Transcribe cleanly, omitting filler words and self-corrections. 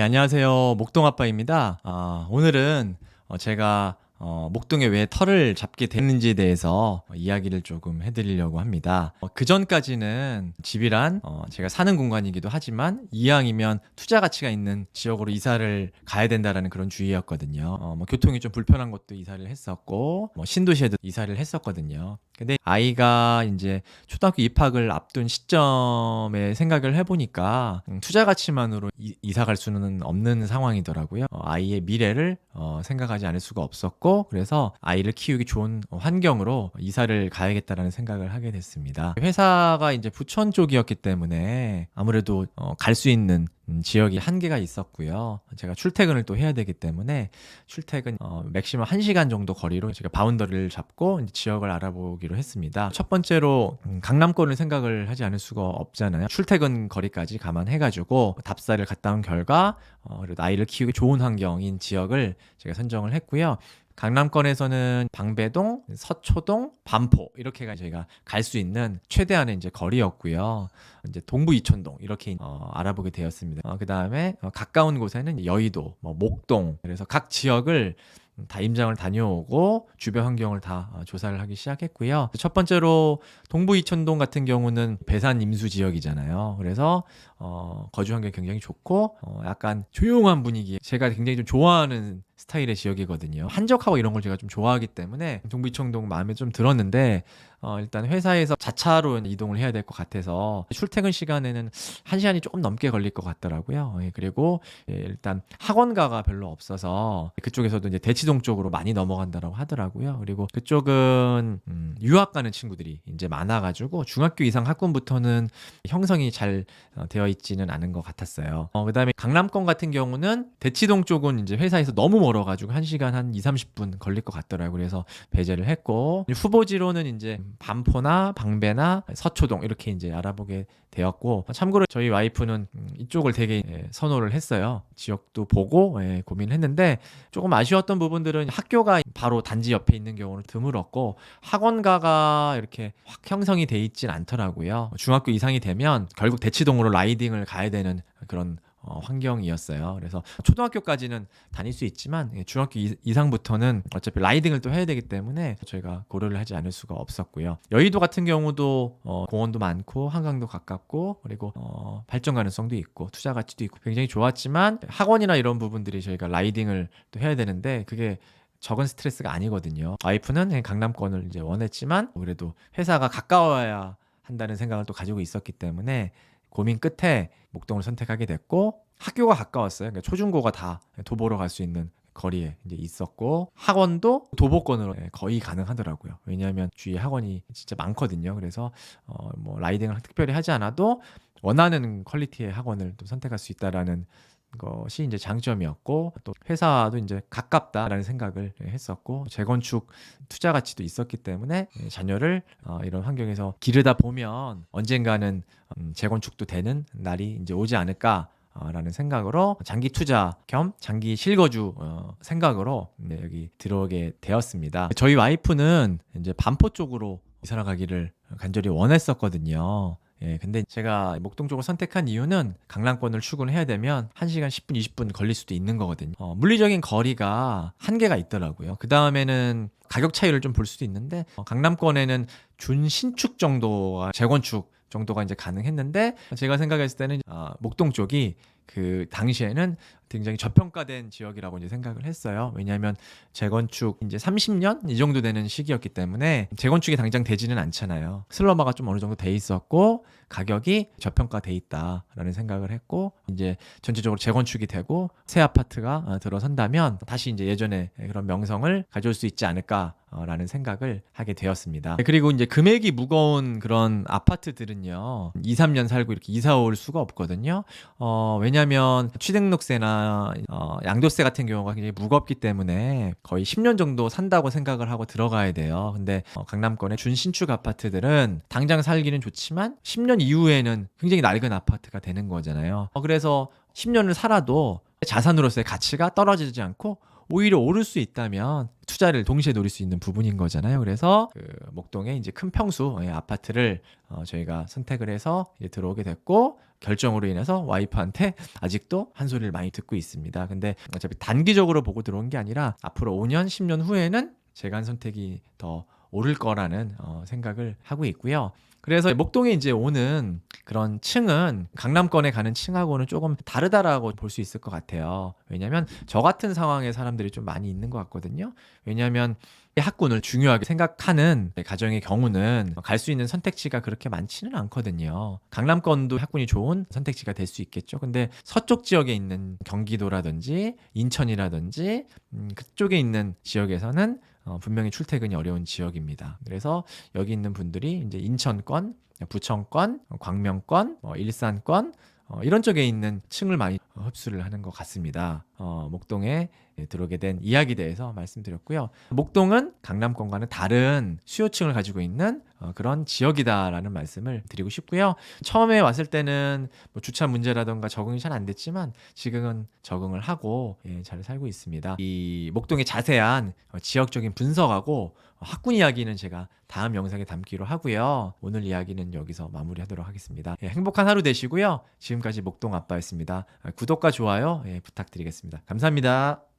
네, 안녕하세요. 목동아빠입니다. 오늘은 제가 목동에 왜 터를 잡게 됐는지에 대해서 이야기를 조금 해드리려고 합니다. 그 전까지는 집이란 제가 사는 공간이기도 하지만 이왕이면 투자 가치가 있는 지역으로 이사를 가야 된다라는 그런 주의였거든요. 뭐 교통이 좀 불편한 곳도 이사를 했었고, 뭐 신도시에도 이사를 했었거든요. 근데 아이가 이제 초등학교 입학을 앞둔 시점에 생각을 해보니까 투자 가치만으로 이사 갈 수는 없는 상황이더라고요. 아이의 미래를 생각하지 않을 수가 없었고, 그래서 아이를 키우기 좋은 환경으로 이사를 가야겠다라는 생각을 하게 됐습니다. 회사가 이제 부천 쪽이었기 때문에 아무래도 갈 수 있는 지역이 한계가 있었고요. 제가 출퇴근을 또 해야 되기 때문에 출퇴근 맥시멈 1시간 정도 거리로 제가 바운더리를 잡고 이제 지역을 알아보기로 했습니다. 첫 번째로 강남권을 생각을 하지 않을 수가 없잖아요. 출퇴근 거리까지 감안해가지고 답사를 갔다 온 결과 그래도 아이를 키우기 좋은 환경인 지역을 제가 선정을 했고요. 강남권에서는 방배동, 서초동, 반포 이렇게가 저희가 갈 수 있는 최대한의 이제 거리였고요. 이제 동부 이촌동 이렇게 알아보게 되었습니다. 그 다음에 가까운 곳에는 여의도, 뭐 목동, 그래서 각 지역을 다 임장을 다녀오고 주변 환경을 다 조사를 하기 시작했고요. 첫 번째로 동부 이촌동 같은 경우는 배산 임수 지역이잖아요. 그래서 거주 환경이 굉장히 좋고 약간 조용한 분위기, 제가 굉장히 좀 좋아하는 스타일의 지역이거든요. 한적하고 이런 걸 제가 좀 좋아하기 때문에 동부 이촌동 마음에 좀 들었는데 일단 회사에서 자차로 이동을 해야 될 것 같아서 출퇴근 시간에는 1시간이 조금 넘게 걸릴 것 같더라고요. 그리고 일단 학원가가 별로 없어서 그쪽에서도 이제 대치동 쪽으로 많이 넘어간다라고 하더라고요. 그리고 그쪽은 유학 가는 친구들이 이제 많아가지고 중학교 이상 학군부터는 형성이 잘 되어 있지는 않은 것 같았어요. 그다음에 강남권 같은 경우는 대치동 쪽은 이제 회사에서 너무 멀어가지고 1시간 한 2, 30분 걸릴 것 같더라고요. 그래서 배제를 했고 후보지로는 이제 반포나 방배나 서초동 이렇게 이제 알아보게 되었고, 참고로 저희 와이프는 이쪽을 되게 선호를 했어요. 지역도 보고 고민을 했는데 조금 아쉬웠던 부분들은 학교가 바로 단지 옆에 있는 경우는 드물었고 학원가가 이렇게 확 형성이 돼 있진 않더라고요. 중학교 이상이 되면 결국 대치동으로 라이딩을 가야 되는 그런 환경이었어요. 그래서 초등학교까지는 다닐 수 있지만 중학교 이상부터는 어차피 라이딩을 또 해야 되기 때문에 저희가 고려를 하지 않을 수가 없었고요. 여의도 같은 경우도 공원도 많고 한강도 가깝고 그리고 발전 가능성도 있고 투자 가치도 있고 굉장히 좋았지만 학원이나 이런 부분들이 저희가 라이딩을 또 해야 되는데 그게 적은 스트레스가 아니거든요. 와이프는 강남권을 이제 원했지만 그래도 회사가 가까워야 한다는 생각을 또 가지고 있었기 때문에 고민 끝에 목동을 선택하게 됐고 학교가 가까웠어요. 그러니까 초중고가 다 도보로 갈 수 있는 거리에 이제 있었고 학원도 도보권으로 거의 가능하더라고요. 왜냐하면 주위에 학원이 진짜 많거든요. 그래서 뭐 라이딩을 특별히 하지 않아도 원하는 퀄리티의 학원을 또 선택할 수 있다라는 것이 이제 장점이었고 또 회사도 이제 가깝다라는 생각을 했었고 재건축 투자 가치도 있었기 때문에 자녀를 이런 환경에서 기르다 보면 언젠가는 재건축도 되는 날이 이제 오지 않을까 라는 생각으로 장기 투자 겸 장기 실거주 생각으로 여기 들어오게 되었습니다. 저희 와이프는 이제 반포 쪽으로 이사를 가기를 간절히 원했었거든요. 근데 제가 목동 쪽을 선택한 이유는 강남권을 출근해야 되면 1시간 10분, 20분 걸릴 수도 있는 거거든요. 물리적인 거리가 한계가 있더라고요. 그 다음에는 가격 차이를 좀 볼 수도 있는데 강남권에는 준신축 정도가 재건축 정도가 이제 가능했는데 제가 생각했을 때는 목동 쪽이 그 당시에는 굉장히 저평가된 지역이라고 이제 생각을 했어요. 왜냐하면 재건축 이제 30년 이 정도 되는 시기였기 때문에 재건축이 당장 되지는 않잖아요. 슬러버가 좀 어느 정도 돼 있었고 가격이 저평가돼 있다라는 생각을 했고 이제 전체적으로 재건축이 되고 새 아파트가 들어선다면 다시 이제 예전에 그런 명성을 가져올 수 있지 않을까라는 생각을 하게 되었습니다. 그리고 이제 금액이 무거운 그런 아파트들은요 2, 3년 살고 이렇게 이사 올 수가 없거든요. 왜냐하면 취등록세나 양도세 같은 경우가 굉장히 무겁기 때문에 거의 10년 정도 산다고 생각을 하고 들어가야 돼요. 근데 강남권의 준신축 아파트들은 당장 살기는 좋지만 10년 이후에는 굉장히 낡은 아파트가 되는 거잖아요. 그래서 10년을 살아도 자산으로서의 가치가 떨어지지 않고 오히려 오를 수 있다면 투자를 동시에 노릴 수 있는 부분인 거잖아요. 그래서 그 목동에 이제 큰 평수 아파트를 저희가 선택을 해서 이제 들어오게 됐고 결정으로 인해서 와이프한테 아직도 한 소리를 많이 듣고 있습니다. 근데 어차피 단기적으로 보고 들어온 게 아니라 앞으로 5년, 10년 후에는 제가 한 선택이 더 옳을 거라는 생각을 하고 있고요. 그래서 목동에 이제 오는 그런 층은 강남권에 가는 층하고는 조금 다르다라고 볼 수 있을 것 같아요. 왜냐하면 저 같은 상황의 사람들이 좀 많이 있는 것 같거든요. 왜냐하면 학군을 중요하게 생각하는 가정의 경우는 갈 수 있는 선택지가 그렇게 많지는 않거든요. 강남권도 학군이 좋은 선택지가 될 수 있겠죠. 근데 서쪽 지역에 있는 경기도라든지 인천이라든지 그쪽에 있는 지역에서는 분명히 출퇴근이 어려운 지역입니다. 그래서 여기 있는 분들이 이제 인천권, 부천권, 광명권, 일산권 이런 쪽에 있는 층을 많이 흡수를 하는 것 같습니다. 목동에 들어오게 된 이야기에 대해서 말씀드렸고요. 목동은 강남권과는 다른 수요층을 가지고 있는 그런 지역이다라는 말씀을 드리고 싶고요. 처음에 왔을 때는 뭐 주차 문제라던가 적응이 잘 안 됐지만 지금은 적응을 하고 잘 살고 있습니다. 이 목동의 자세한 지역적인 분석하고 학군 이야기는 제가 다음 영상에 담기로 하고요. 오늘 이야기는 여기서 마무리하도록 하겠습니다. 행복한 하루 되시고요. 지금까지 목동 아빠였습니다. 구독과 좋아요 부탁드리겠습니다. 감사합니다.